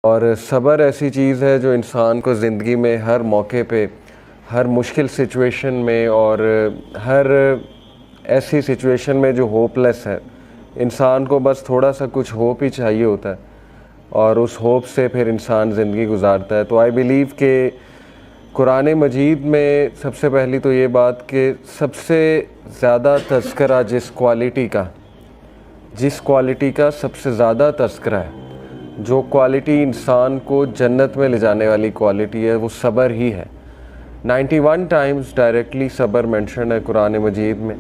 اور صبر ایسی چیز ہے جو انسان کو زندگی میں ہر موقع پہ، ہر مشکل سچویشن میں اور ہر ایسی سچویشن میں جو ہوپ لیس ہے، انسان کو بس تھوڑا سا کچھ ہوپ ہی چاہیے ہوتا ہے اور اس ہوپ سے پھر انسان زندگی گزارتا ہے۔ تو آئی بیلیو کہ قرآن مجید میں سب سے پہلی تو یہ بات کہ سب سے زیادہ تذکرہ جس کوالٹی کا سب سے زیادہ تذکرہ ہے، جو کوالٹی انسان کو جنت میں لے جانے والی کوالٹی ہے، وہ صبر ہی ہے۔ 91 ٹائمز ڈائریکٹلی صبر مینشن ہے قرآن مجید میں،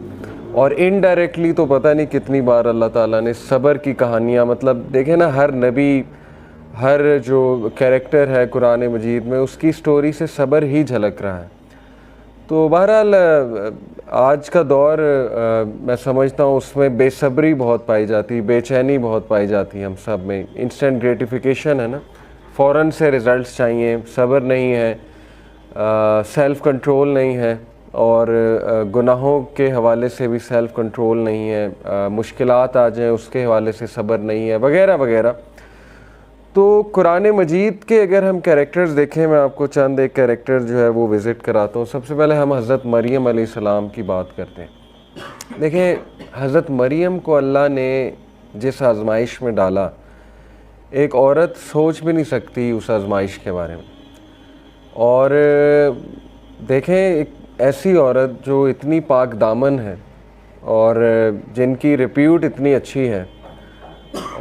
اور انڈائریکٹلی تو پتہ نہیں کتنی بار اللہ تعالیٰ نے صبر کی کہانیاں، مطلب دیکھیں نا، ہر نبی، ہر جو کیریکٹر ہے قرآن مجید میں، اس کی سٹوری سے صبر ہی جھلک رہا ہے۔ تو بہرحال آج کا دور میں سمجھتا ہوں اس میں بے صبری بہت پائی جاتی، بے چینی بہت پائی جاتی ہے ہم سب میں۔ انسٹنٹ گریٹیفیکیشن ہے نا، فوراً سے ریزلٹس چاہیے، صبر نہیں ہے، سیلف کنٹرول نہیں ہے، اور گناہوں کے حوالے سے بھی سیلف کنٹرول نہیں ہے، مشکلات آ جائیں اس کے حوالے سے صبر نہیں ہے، وغیرہ وغیرہ۔ تو قرآن مجید کے اگر ہم کیریکٹرز دیکھیں، میں آپ کو چند ایک کیریکٹر جو ہے وہ وزٹ کراتا ہوں۔ سب سے پہلے ہم حضرت مریم علیہ السلام کی بات کرتے ہیں۔ دیکھیں، حضرت مریم کو اللہ نے جس آزمائش میں ڈالا، ایک عورت سوچ بھی نہیں سکتی اس آزمائش کے بارے میں۔ اور دیکھیں، ایک ایسی عورت جو اتنی پاک دامن ہے اور جن کی ریپیوٹ اتنی اچھی ہے،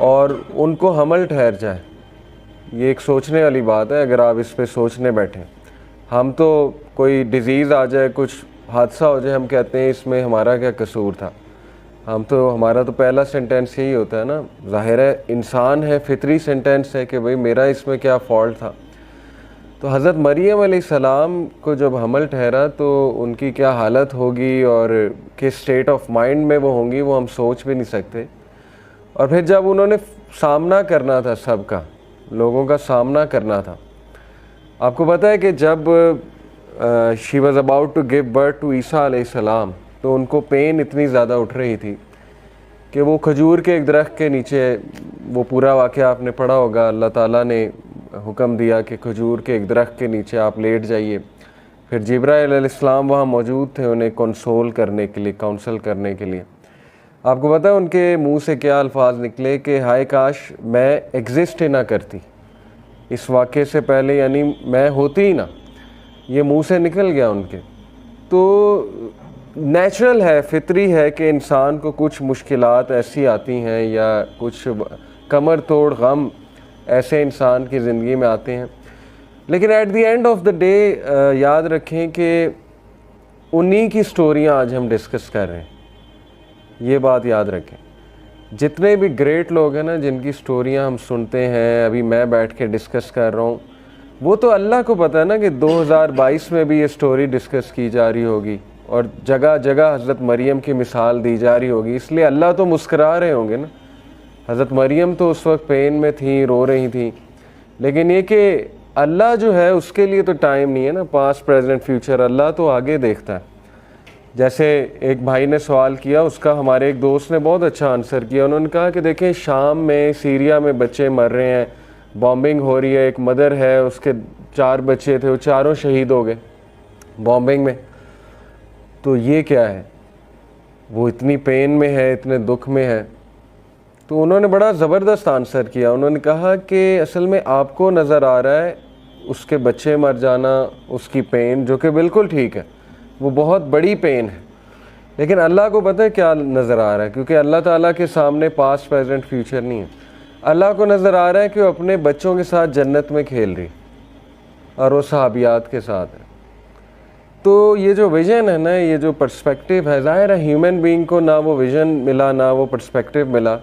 اور ان کو حمل ٹھہر جائے، یہ ایک سوچنے والی بات ہے اگر آپ اس پہ سوچنے بیٹھیں۔ ہم تو کوئی ڈیزیز آ جائے، کچھ حادثہ ہو جائے، ہم کہتے ہیں اس میں ہمارا کیا قصور تھا۔ ہمارا تو پہلا سینٹینس یہی ہوتا ہے نا، ظاہر ہے انسان ہے، فطری سینٹینس ہے کہ بھئی میرا اس میں کیا فالٹ تھا۔ تو حضرت مریم علیہ السلام کو جب حمل ٹھہرا تو ان کی کیا حالت ہوگی اور کس سٹیٹ آف مائنڈ میں وہ ہوں گی، وہ ہم سوچ بھی نہیں سکتے۔ اور پھر جب انہوں نے سامنا کرنا تھا، سب کا، لوگوں کا سامنا کرنا تھا، آپ کو پتہ ہے کہ جب she was about to give birth to عیسیٰ علیہ السلام، تو ان کو پین اتنی زیادہ اٹھ رہی تھی کہ وہ کھجور کے ایک درخت کے نیچے، وہ پورا واقعہ آپ نے پڑھا ہوگا، اللہ تعالیٰ نے حکم دیا کہ کھجور کے ایک درخت کے نیچے آپ لیٹ جائیے۔ پھر جبرائیل علیہ السلام وہاں موجود تھے انہیں کنسول کرنے کے لیے، کاؤنسل کرنے کے لیے۔ آپ کو پتہ ہے ان کے منہ سے کیا الفاظ نکلے کہ ہائے کاش میں ایگزسٹ ہی نہ کرتی اس واقعے سے پہلے، یعنی میں ہوتی ہی نہ، یہ منہ سے نکل گیا ان کے۔ تو نیچرل ہے، فطری ہے کہ انسان کو کچھ مشکلات ایسی آتی ہیں یا کچھ کمر توڑ غم ایسے انسان کی زندگی میں آتے ہیں، لیکن at the end of the day یاد رکھیں کہ انہی کی سٹوریاں آج ہم ڈسکس کر رہے ہیں، یہ بات یاد رکھیں۔ جتنے بھی گریٹ لوگ ہیں نا، جن کی سٹوریاں ہم سنتے ہیں، ابھی میں بیٹھ کے ڈسکس کر رہا ہوں، وہ تو اللہ کو پتہ ہے نا کہ 2022 میں بھی یہ سٹوری ڈسکس کی جا رہی ہوگی اور جگہ جگہ حضرت مریم کی مثال دی جا رہی ہوگی، اس لیے اللہ تو مسکرا رہے ہوں گے نا۔ حضرت مریم تو اس وقت پین میں تھیں، رو رہی تھیں، لیکن یہ کہ اللہ جو ہے اس کے لیے تو ٹائم نہیں ہے نا، پاسٹ پریزنٹ فیوچر، اللہ تو آگے دیکھتا ہے۔ جیسے ایک بھائی نے سوال کیا، اس کا ہمارے ایک دوست نے بہت اچھا آنسر کیا، انہوں نے کہا کہ دیکھیں شام میں، سیریا میں بچے مر رہے ہیں، بامبنگ ہو رہی ہے، ایک مدر ہے، اس کے 4 بچے تھے، وہ چاروں شہید ہو گئے بامبنگ میں، تو یہ کیا ہے؟ وہ اتنی پین میں ہے، اتنے دکھ میں ہے۔ تو انہوں نے بڑا زبردست آنسر کیا، انہوں نے کہا کہ اصل میں آپ کو نظر آ رہا ہے اس کے بچے مر جانا، اس کی پین، جو کہ بالکل ٹھیک ہے، وہ بہت بڑی پین ہے، لیکن اللہ کو پتہ ہے کیا نظر آ رہا ہے، کیونکہ اللہ تعالیٰ کے سامنے پاسٹ پریزنٹ فیوچر نہیں ہے۔ اللہ کو نظر آ رہا ہے کہ وہ اپنے بچوں کے ساتھ جنت میں کھیل رہی اور وہ صحابیات کے ساتھ ہے۔ تو یہ جو ویژن ہے نا، یہ جو پرسپیکٹیو ہے، ظاہر ہے ہیومن بینگ کو نہ وہ ویژن ملا، نہ وہ پرسپیکٹیو ملا،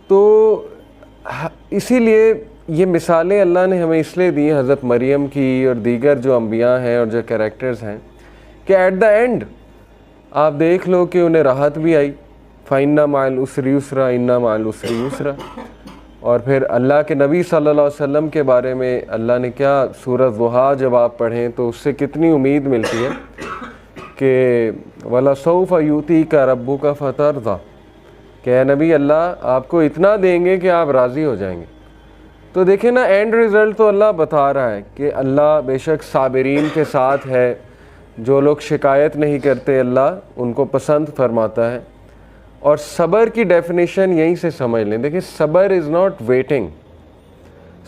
تو اسی لیے یہ مثالیں اللہ نے ہمیں اس لیے دی، حضرت مریم کی اور دیگر جو انبیاء ہیں اور جو کریکٹرز ہیں، کہ ایٹ دا اینڈ آپ دیکھ لو کہ انہیں راحت بھی آئی، فَإِنَّ مَعَ الْعُسْرِ يُسْرًا إِنَّ مَعَ الْعُسْرِ يُسْرًا۔ اور پھر اللہ کے نبی صلی اللہ علیہ وسلم کے بارے میں اللہ نے کیا، سورۃ ضحیٰ جب آپ پڑھیں تو اس سے کتنی امید ملتی ہے کہ وَلَسَوْفَ يُؤْتِيكَ رَبُّكَ فَتَرْضَىٰ، کہ اے نبی اللہ آپ کو اتنا دیں گے کہ آپ راضی ہو جائیں گے۔ تو دیکھیں نا اینڈ رزلٹ تو اللہ بتا رہا ہے کہ اللہ بے شک صابرین کے ساتھ ہے، جو لوگ شکایت نہیں کرتے اللہ ان کو پسند فرماتا ہے۔ اور صبر کی ڈیفینیشن یہیں سے سمجھ لیں، دیکھیں صبر is not waiting,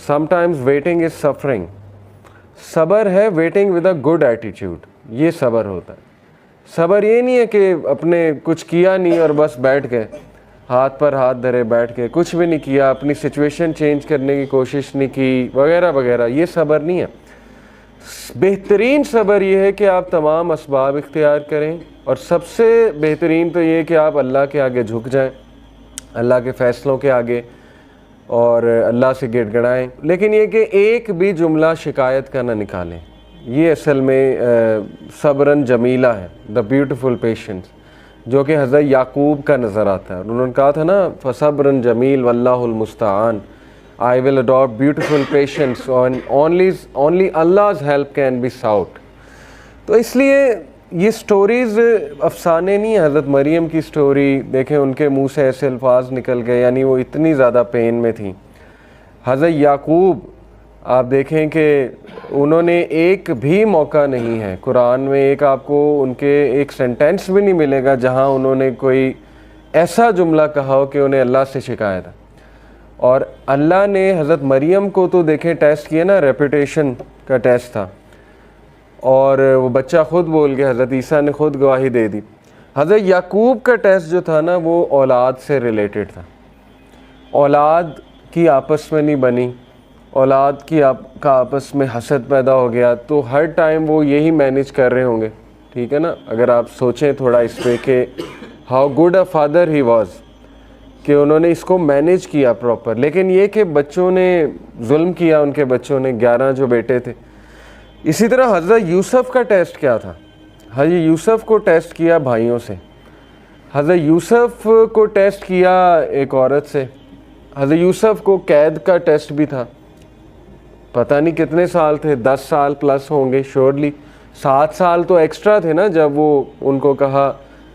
some times waiting is suffering. صبر ہے waiting with a good attitude, یہ صبر ہوتا ہے۔ صبر یہ نہیں ہے کہ اپنے کچھ کیا نہیں اور بس بیٹھ گئے، ہاتھ پر ہاتھ دھرے بیٹھ کے کچھ بھی نہیں کیا، اپنی سچویشن چینج کرنے کی کوشش نہیں کی وغیرہ وغیرہ، یہ صبر نہیں ہے۔ بہترین صبر یہ ہے کہ آپ تمام اسباب اختیار کریں، اور سب سے بہترین تو یہ کہ آپ اللہ کے آگے جھک جائیں، اللہ کے فیصلوں کے آگے، اور اللہ سے گڑ گڑائیں، لیکن یہ کہ ایک بھی جملہ شکایت کا نہ نکالیں۔ یہ اصل میں صبرن جمیلہ ہے، دا بیوٹیفل پیشنس، جو کہ حضرت یعقوب کا نظر آتا ہے۔ انہوں نے کہا تھا نا فصبرن جمیل واللہ المستعان، I will adopt beautiful patience and only Allah's help can be sought۔ تو اس لیے یہ سٹوریز افسانے نہیں ہیں۔ حضرت مریم کی سٹوری دیکھیں، ان کے منہ سے ایسے الفاظ نکل گئے، یعنی وہ اتنی زیادہ پین میں تھیں۔ حضرت یعقوب آپ دیکھیں کہ انہوں نے ایک بھی موقع نہیں ہے قرآن میں، ایک آپ کو ان کے ایک سینٹینس بھی نہیں ملے گا جہاں انہوں نے کوئی ایسا جملہ کہا ہو کہ انہیں اللہ سے شکایت ہے۔ اور اللہ نے حضرت مریم کو تو دیکھیں ٹیسٹ کیا نا، ریپوٹیشن کا ٹیسٹ تھا، اور وہ بچہ خود بول گیا، حضرت عیسیٰ نے خود گواہی دے دی۔ حضرت یعقوب کا ٹیسٹ جو تھا نا وہ اولاد سے ریلیٹڈ تھا، اولاد کی آپس میں نہیں بنی، اولاد کی کا آپس میں حسد پیدا ہو گیا، تو ہر ٹائم وہ یہی مینیج کر رہے ہوں گے، ٹھیک ہے نا۔ اگر آپ سوچیں تھوڑا اس پہ کہ how good a father he was, کہ انہوں نے اس کو مینیج کیا پراپر، لیکن یہ کہ بچوں نے ظلم کیا، ان کے بچوں نے 11 جو بیٹے تھے۔ اسی طرح حضرت یوسف کا ٹیسٹ کیا تھا؟ حضرت یوسف کو ٹیسٹ کیا بھائیوں سے، حضرت یوسف کو ٹیسٹ کیا ایک عورت سے، حضرت یوسف کو قید کا ٹیسٹ بھی تھا، پتہ نہیں کتنے سال تھے، 10 سال پلس ہوں گے شیورلی، 7 سال تو ایکسٹرا تھے نا، جب وہ ان کو کہا،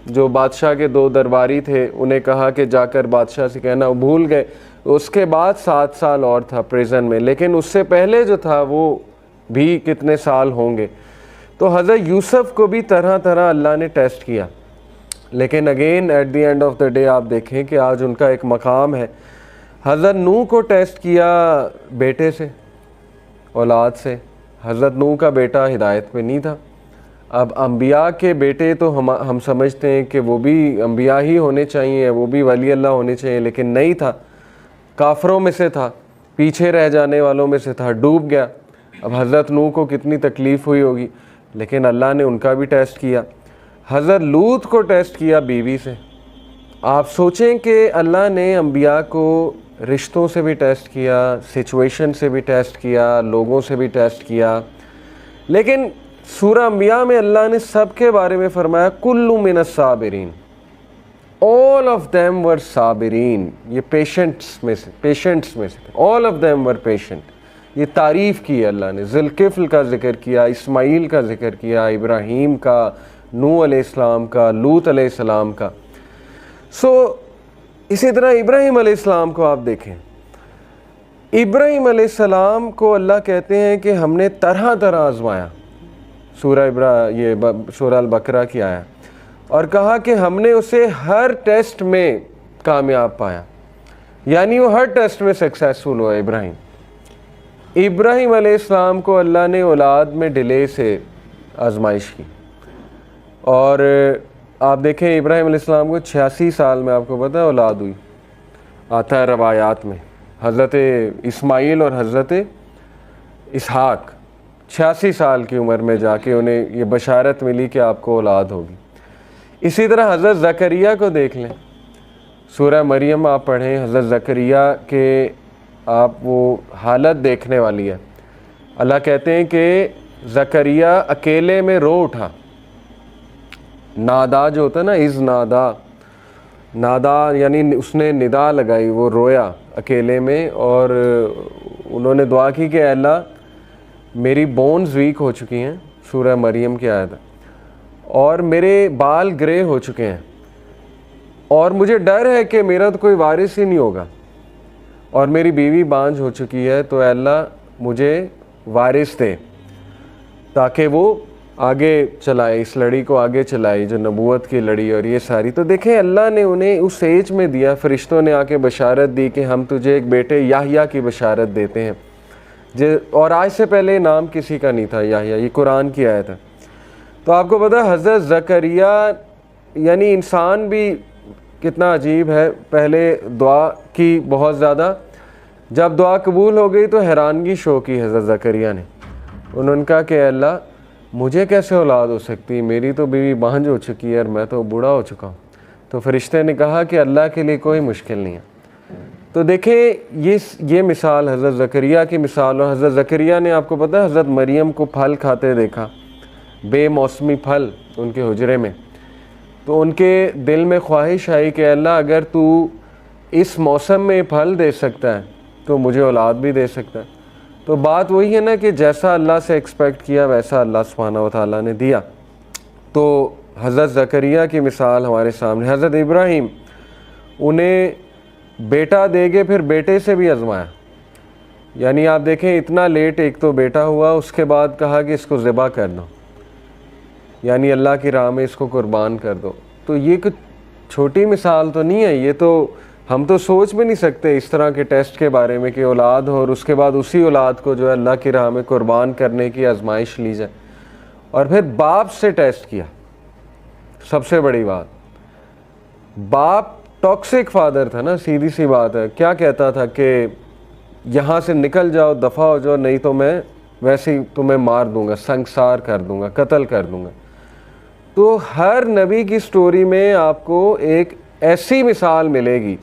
جو بادشاہ کے 2 درباری تھے انہیں کہا کہ جا کر بادشاہ سے کہنا، وہ بھول گئے۔ اس کے بعد 7 سال اور تھا پریزن میں، لیکن اس سے پہلے جو تھا وہ بھی کتنے سال ہوں گے۔ تو حضرت یوسف کو بھی طرح طرح اللہ نے ٹیسٹ کیا، لیکن again at the end of the day آپ دیکھیں کہ آج ان کا ایک مقام ہے۔ حضرت نوح کو ٹیسٹ کیا بیٹے سے، اولاد سے۔ حضرت نوح کا بیٹا ہدایت پہ نہیں تھا۔ اب انبیاء کے بیٹے تو ہم سمجھتے ہیں کہ وہ بھی انبیاء ہی ہونے چاہیے، وہ بھی ولی اللہ ہونے چاہیے، لیکن نہیں تھا، کافروں میں سے تھا، پیچھے رہ جانے والوں میں سے تھا، ڈوب گیا۔ اب حضرت نوح کو کتنی تکلیف ہوئی ہوگی، لیکن اللہ نے ان کا بھی ٹیسٹ کیا۔ حضرت لوط کو ٹیسٹ کیا بیوی سے۔ آپ سوچیں کہ اللہ نے انبیاء کو رشتوں سے بھی ٹیسٹ کیا، سچویشن سے بھی ٹیسٹ کیا، لوگوں سے بھی ٹیسٹ کیا، لیکن سورہ انبیاء میں اللہ نے سب کے بارے میں فرمایا کل من الصابرین، all of them were صابرین۔ یہ پیشنٹس میں سے all of them were patient۔ یہ تعریف کی ہے اللہ نے، ذوالکفل کا ذکر کیا، اسماعیل کا ذکر کیا، ابراہیم کا، نوح علیہ السلام کا، لوط علیہ السلام کا۔ اسی طرح ابراہیم علیہ السلام کو آپ دیکھیں، ابراہیم علیہ السلام کو اللہ کہتے ہیں کہ ہم نے طرح طرح آزمایا، سورہ البقرہ کی آیا، اور کہا کہ ہم نے اسے ہر ٹیسٹ میں کامیاب پایا، یعنی وہ ہر ٹیسٹ میں سکسیسفل ہوا۔ ابراہیم علیہ السلام کو اللہ نے اولاد میں ڈیلے سے آزمائش کی، اور آپ دیکھیں ابراہیم علیہ السلام کو 86 سال میں آپ کو پتہ ہے اولاد ہوئی، آتا ہے روایات میں۔ حضرت اسماعیل اور حضرت اسحاق 86 سال کی عمر میں جا کے انہیں یہ بشارت ملی کہ آپ کو اولاد ہوگی۔ اسی طرح حضرت زکریا کو دیکھ لیں، سورہ مریم آپ پڑھیں، حضرت زکریا کے آپ وہ حالت دیکھنے والی ہے۔ اللہ کہتے ہیں کہ زکریا اکیلے میں رو اٹھا، نادا جو ہوتا ہے نا، از نادا یعنی اس نے ندا لگائی، وہ رویا اکیلے میں، اور انہوں نے دعا کی کہ اے اللہ میری بونز ویک ہو چکی ہیں، سورہ مریم کی آیت ہے، اور میرے بال گرے ہو چکے ہیں، اور مجھے ڈر ہے کہ میرا تو کوئی وارث ہی نہیں ہوگا۔ اور میری بیوی بانجھ ہو چکی ہے، تو اے اللہ مجھے وارث دے تاکہ وہ آگے چلائے، اس لڑی کو آگے چلائے جو نبوت کی لڑی اور یہ ساری. تو دیکھیں اللہ نے انہیں اس ایج میں دیا. فرشتوں نے آ کے بشارت دی کہ ہم تجھے ایک بیٹے یحییٰ کی بشارت دیتے ہیں، اور آج سے پہلے نام کسی کا نہیں تھا یحییٰ. یہ قرآن کی آیت ہے. تو آپ کو پتہ حضرت زکریا، یعنی انسان بھی کتنا عجیب ہے. پہلے دعا کی بہت زیادہ، جب دعا قبول ہو گئی تو حیرانگی شو کی حضرت زکریا نے. انہوں نے کہا کہ اے اللہ مجھے کیسے اولاد ہو سکتی، میری تو بیوی بانجھ ہو چکی ہے اور میں تو بوڑھا ہو چکا ہوں. تو فرشتے نے کہا کہ اللہ کے لیے کوئی مشکل نہیں ہے. تو دیکھیں یہ مثال حضرت زکریا کی مثال. اور حضرت زکریا نے آپ کو پتہ ہے حضرت مریم کو پھل کھاتے دیکھا، بے موسمی پھل ان کے حجرے میں. تو ان کے دل میں خواہش آئی کہ اللہ اگر تو اس موسم میں پھل دے سکتا ہے تو مجھے اولاد بھی دے سکتا ہے. تو بات وہی ہے نا کہ جیسا اللہ سے ایکسپیکٹ کیا ویسا اللہ سبحانہ و تعالیٰ نے دیا. تو حضرت زکریا کی مثال ہمارے سامنے. حضرت ابراہیم، انہیں بیٹا دے گے پھر بیٹے سے بھی آزمایا. یعنی آپ دیکھیں اتنا لیٹ ایک تو بیٹا ہوا، اس کے بعد کہا کہ اس کو ذبح کر دو، یعنی اللہ کی راہ میں اس کو قربان کر دو. تو یہ کچھ چھوٹی مثال تو نہیں ہے. یہ تو ہم تو سوچ بھی نہیں سکتے اس طرح کے ٹیسٹ کے بارے میں کہ اولاد ہو اور اس کے بعد اسی اولاد کو جو ہے اللہ کی راہ میں قربان کرنے کی آزمائش لی جائے. اور پھر باپ سے ٹیسٹ کیا. سب سے بڑی بات، باپ ٹاکسک فادر تھا نا، سیدھی سی بات ہے. کیا کہتا تھا کہ یہاں سے نکل جاؤ، دفع ہو جاؤ، نہیں تو میں ویسے ہی تمہیں مار دوں گا، سنگسار کر دوں گا، قتل کر دوں گا. تو ہر نبی کی سٹوری میں آپ کو ایک ایسی مثال ملے گی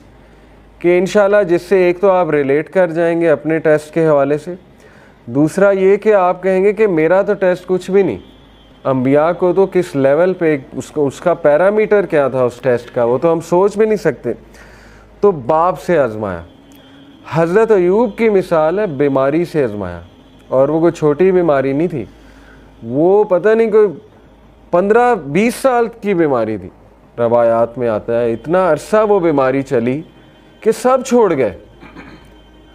کہ انشاءاللہ جس سے ایک تو آپ ریلیٹ کر جائیں گے اپنے ٹیسٹ کے حوالے سے، دوسرا یہ کہ آپ کہیں گے کہ میرا تو ٹیسٹ کچھ بھی نہیں. انبیاء کو تو کس لیول پہ اس کا پیرامیٹر کیا تھا اس ٹیسٹ کا، وہ تو ہم سوچ بھی نہیں سکتے. تو باپ سے آزمایا. حضرت ایوب کی مثال ہے بیماری سے آزمایا، اور وہ کوئی چھوٹی بیماری نہیں تھی. وہ پتہ نہیں کوئی 15-20 سال کی بیماری تھی. روایات میں آتا ہے اتنا عرصہ وہ بیماری چلی کہ سب چھوڑ گئے.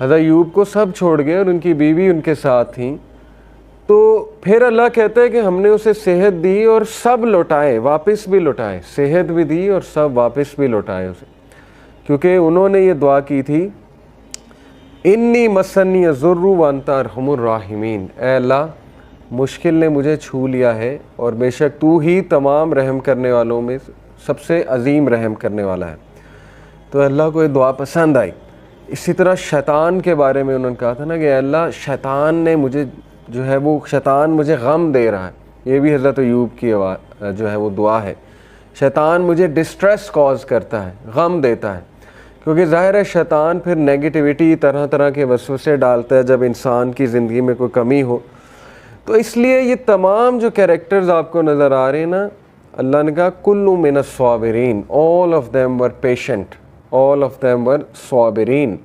حضرت ایوب کو سب چھوڑ گئے اور ان کی بیوی ان کے ساتھ تھیں. تو پھر اللہ کہتا ہے کہ ہم نے اسے صحت دی اور سب لوٹائے، واپس بھی لوٹائے. صحت بھی دی اور سب واپس بھی لوٹائے اسے، کیونکہ انہوں نے یہ دعا کی تھی انی مسنی الضر وانت ارحم الراحمین. اے اللہ مشکل نے مجھے چھو لیا ہے اور بے شک تو ہی تمام رحم کرنے والوں میں سب سے عظیم رحم کرنے والا ہے. تو اللہ کو یہ دعا پسند آئی. اسی طرح شیطان کے بارے میں انہوں نے کہا تھا نا کہ اللہ شیطان نے مجھے جو ہے وہ شیطان مجھے غم دے رہا ہے. یہ بھی حضرت ایوب کی جو ہے وہ دعا ہے. شیطان مجھے ڈسٹریس کاز کرتا ہے، غم دیتا ہے، کیونکہ ظاہر ہے شیطان پھر نیگیٹیوٹی طرح طرح کے وسوسے ڈالتا ہے جب انسان کی زندگی میں کوئی کمی ہو. تو اس لیے یہ تمام جو کیریکٹرز آپ کو نظر آ رہے ہیں نا، اللہ نے کہا کل من الصابرین، all of them were patient, all of them were Sabireen.